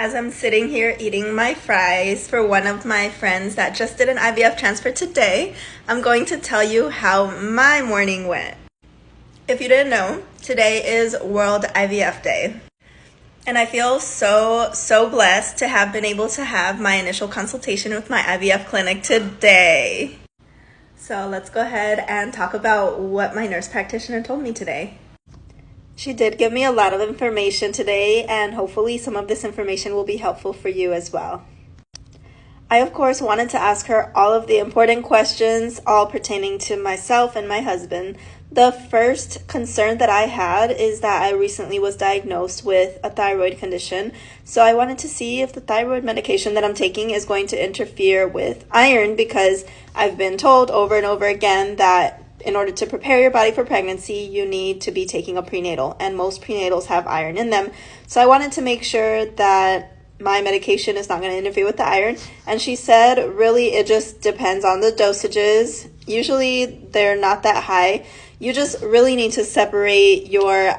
As I'm sitting here eating my fries for one of my friends that just did an IVF transfer today, I'm going to tell you how my morning went. If you didn't know, today is World IVF Day. And I feel so blessed to have been able to have my initial consultation with my IVF clinic today. So let's go ahead and talk about what my nurse practitioner told me today. She did give me a lot of information today, and hopefully some of this information will be helpful for you as well. I, of course, wanted to ask her all of the important questions, all pertaining to myself and my husband. The first concern that I had is that I recently was diagnosed with a thyroid condition, so I wanted to see if the thyroid medication that I'm taking is going to interfere with iron, because I've been told over and over again that in order to prepare your body for pregnancy, you need to be taking a prenatal, and most prenatals have iron in them. So I wanted to make sure that my medication is not going to interfere with the iron. And she said, really, it just depends on the dosages. Usually they're not that high. You just really need to separate your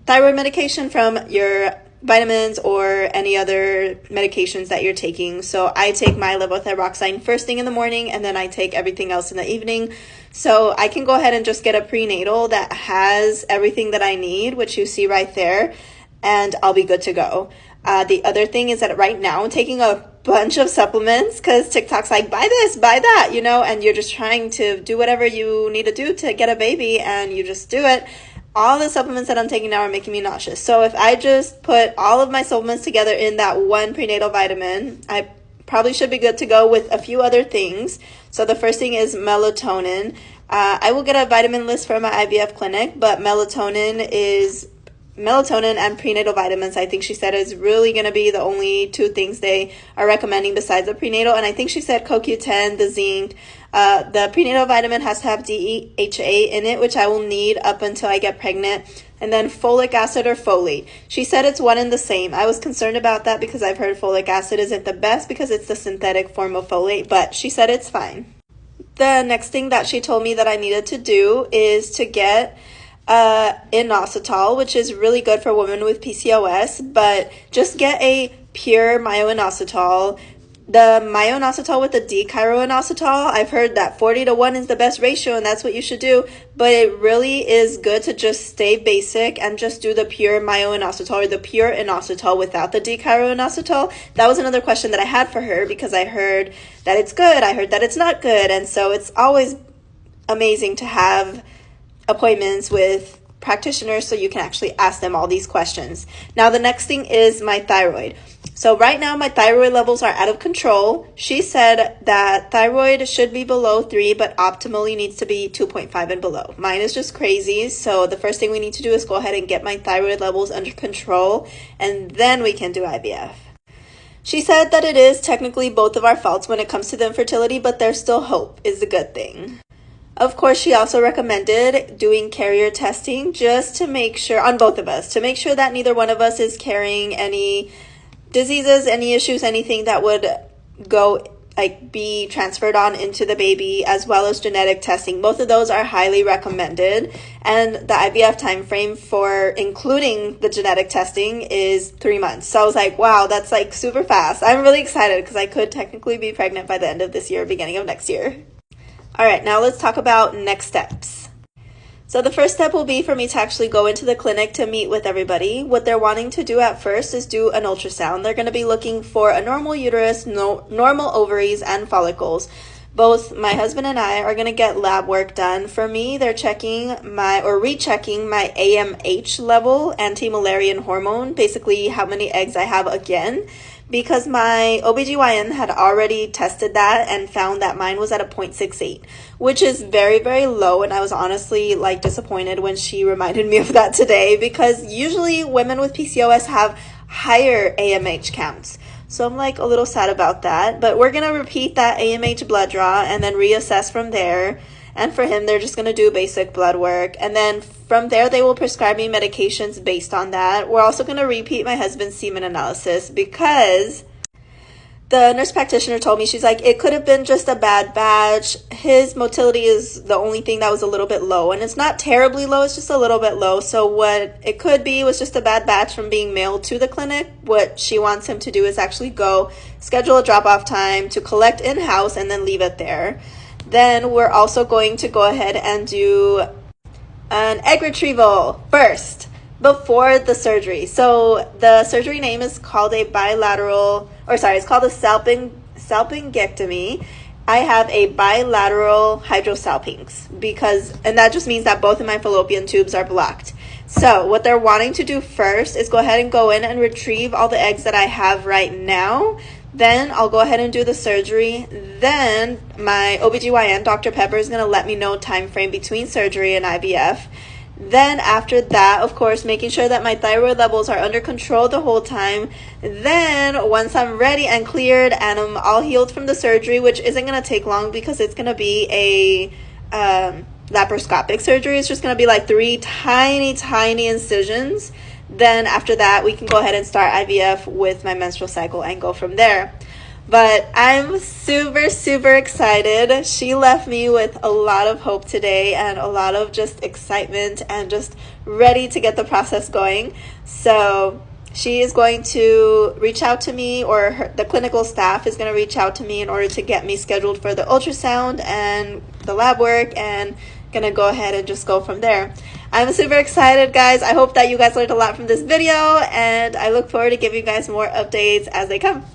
thyroid medication from your vitamins or any other medications that you're taking. So I take my levothyroxine first thing in the morning, and then I take everything else in the evening. So I can go ahead and just get a prenatal that has everything that I need, which you see right there, and I'll be good to go. The other thing is that right now I'm taking a bunch of supplements because TikTok's like, buy this, buy that, and you're just trying to do whatever you need to do to get a baby, and you just do it. All the supplements that I'm taking now are making me nauseous. So if I just put all of my supplements together in that one prenatal vitamin, I probably should be good to go with a few other things. So the first thing is melatonin. I will get a vitamin list from my IVF clinic, but melatonin and prenatal vitamins, I think she said, is really going to be the only two things they are recommending besides the prenatal. And I think she said CoQ10, the zinc. The prenatal vitamin has to have DHA in it, which I will need up until I get pregnant. And then folic acid or folate. She said it's one and the same. I was concerned about that because I've heard folic acid isn't the best because it's the synthetic form of folate, but she said it's fine. The next thing that she told me that I needed to do is to get inositol, which is really good for women with PCOS, but just get a pure myo-inositol. The myo-inositol with the D-chiro-inositol, I've heard that 40:1 is the best ratio, and that's what you should do, but it really is good to just stay basic and just do the pure myo-inositol or the pure inositol without the D-chiro-inositol. That was another question that I had for her because I heard that it's good, I heard that it's not good, and so it's always amazing to have appointments with practitioners so you can actually ask them all these questions. Now the next thing is my thyroid. So right now my thyroid levels are out of control. She said that thyroid should be below 3, but optimally needs to be 2.5 and below. Mine is just crazy. So the first thing we need to do is go ahead and get my thyroid levels under control, and then we can do IVF. She said that it is technically both of our faults when it comes to the infertility, but there's still hope is the good thing. Of course, she also recommended doing carrier testing just to make sure, on both of us, to make sure that neither one of us is carrying any diseases, any issues, anything that would be transferred on into the baby, as well as genetic testing. Both of those are highly recommended. And the IVF time frame for including the genetic testing is 3 months. So I was like, wow, that's super fast. I'm really excited because I could technically be pregnant by the end of this year, beginning of next year. All right, now let's talk about next steps. So the first step will be for me to actually go into the clinic to meet with everybody. What they're wanting to do at first is do an ultrasound. They're going to be looking for a normal uterus, normal ovaries, and follicles. Both my husband and I are going to get lab work done. For me, they're rechecking my AMH level, anti-Mullerian hormone, basically how many eggs I have again, because my OBGYN had already tested that and found that mine was at a 0.68, which is very, very low. And I was honestly disappointed when she reminded me of that today, because usually women with PCOS have higher AMH counts. So I'm a little sad about that, but we're going to repeat that AMH blood draw and then reassess from there. And for him, they're just going to do basic blood work. And then from there, they will prescribe me medications based on that. We're also going to repeat my husband's semen analysis because The nurse practitioner told me, she's like, it could have been just a bad batch. His motility is the only thing that was a little bit low, and it's not terribly low, it's just a little bit low. So what it could be was just a bad batch from being mailed to the clinic. What she wants him to do is actually go schedule a drop-off time to collect in-house and then leave it there. Then we're also going to go ahead and do an egg retrieval first before the surgery. So the surgery name is called it's called a salpingectomy. I have a bilateral hydrosalpinx and that just means that both of my fallopian tubes are blocked. So what they're wanting to do first is go ahead and go in and retrieve all the eggs that I have right now. Then I'll go ahead and do the surgery. Then my OBGYN, Dr. Pepper, is going to let me know time frame between surgery and IVF. Then after that, of course, making sure that my thyroid levels are under control the whole time. Then once I'm ready and cleared and I'm all healed from the surgery, which isn't going to take long because it's going to be a laparoscopic surgery. It's just going to be like 3 tiny incisions. Then after that, we can go ahead and start IVF with my menstrual cycle and go from there. But I'm super excited. She left me with a lot of hope today and a lot of just excitement and just ready to get the process going. So she is going to reach out to me, or the clinical staff is going to reach out to me in order to get me scheduled for the ultrasound and the lab work, and going to go ahead and just go from there. I'm super excited, guys. I hope that you guys learned a lot from this video, and I look forward to giving you guys more updates as they come.